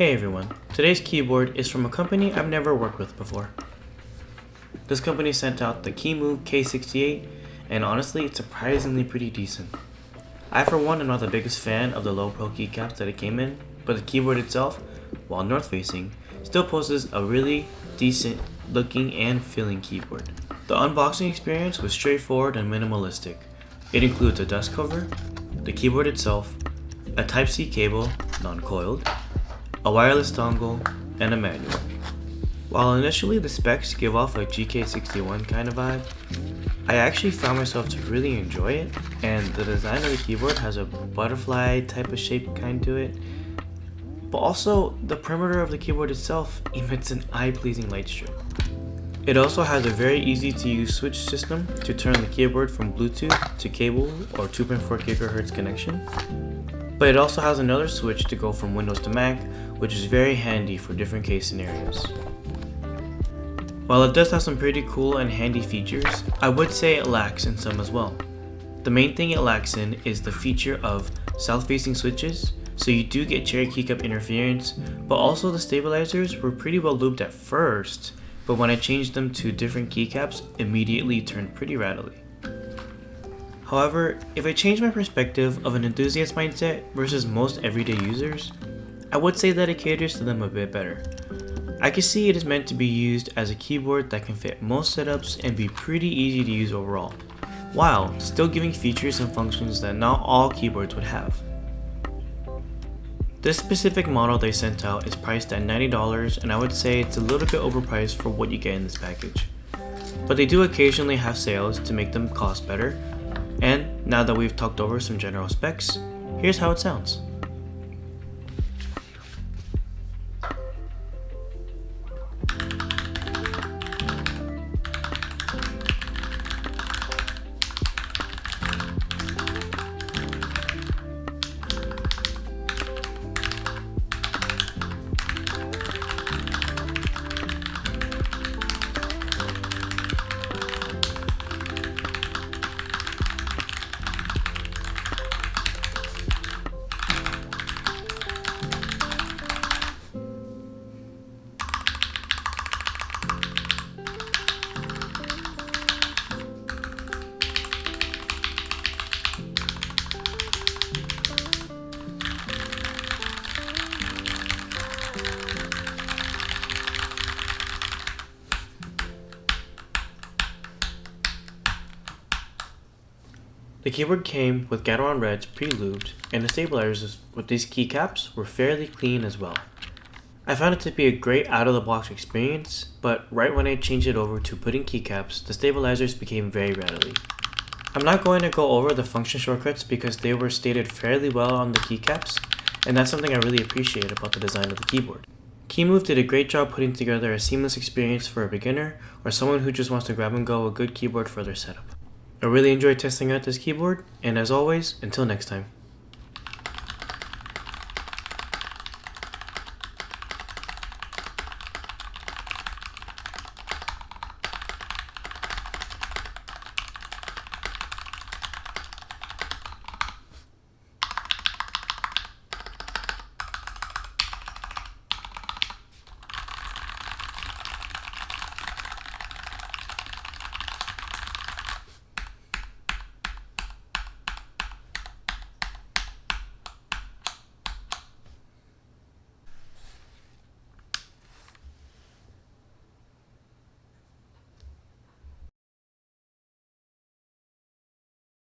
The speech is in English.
Hey everyone, today's keyboard is from a company I've never worked with before. This company sent out the Kemove K68 and honestly it's surprisingly pretty decent. I for one am not the biggest fan of the low pro keycaps that it came in, but the keyboard itself, while north facing, still poses a really decent looking and feeling keyboard. The unboxing experience was straightforward and minimalistic. It includes a dust cover, the keyboard itself, a Type-C cable, non-coiled, a wireless dongle, and a manual. While initially the specs give off a GK61 kind of vibe, I actually found myself to really enjoy it, and the design of the keyboard has a butterfly type of shape kind to it, but also the perimeter of the keyboard itself emits an eye-pleasing light strip. It also has a very easy to use switch system to turn the keyboard from Bluetooth to cable or 2.4 GHz connection. But it also has another switch to go from Windows to Mac, which is very handy for different case scenarios. While it does have some pretty cool and handy features, I would say it lacks in some as well. The main thing it lacks in is the feature of south-facing switches, so you do get cherry keycap interference, but also the stabilizers were pretty well looped at first, but when I changed them to different keycaps, immediately turned pretty rattly. However, if I change my perspective of an enthusiast mindset versus most everyday users, I would say that it caters to them a bit better. I can see it is meant to be used as a keyboard that can fit most setups and be pretty easy to use overall, while still giving features and functions that not all keyboards would have. This specific model they sent out is priced at $90 and I would say it's a little bit overpriced for what you get in this package. But they do occasionally have sales to make them cost better. And now that we've talked over some general specs, here's how it sounds. The keyboard came with Gateron Reds pre-lubed, and the stabilizers with these keycaps were fairly clean as well. I found it to be a great out-of-the-box experience, but right when I changed it over to putting keycaps, the stabilizers became very rattly. I'm not going to go over the function shortcuts because they were stated fairly well on the keycaps, and that's something I really appreciate about the design of the keyboard. Kemove did a great job putting together a seamless experience for a beginner or someone who just wants to grab and go a good keyboard for their setup. I really enjoyed testing out this keyboard, and as always, until next time.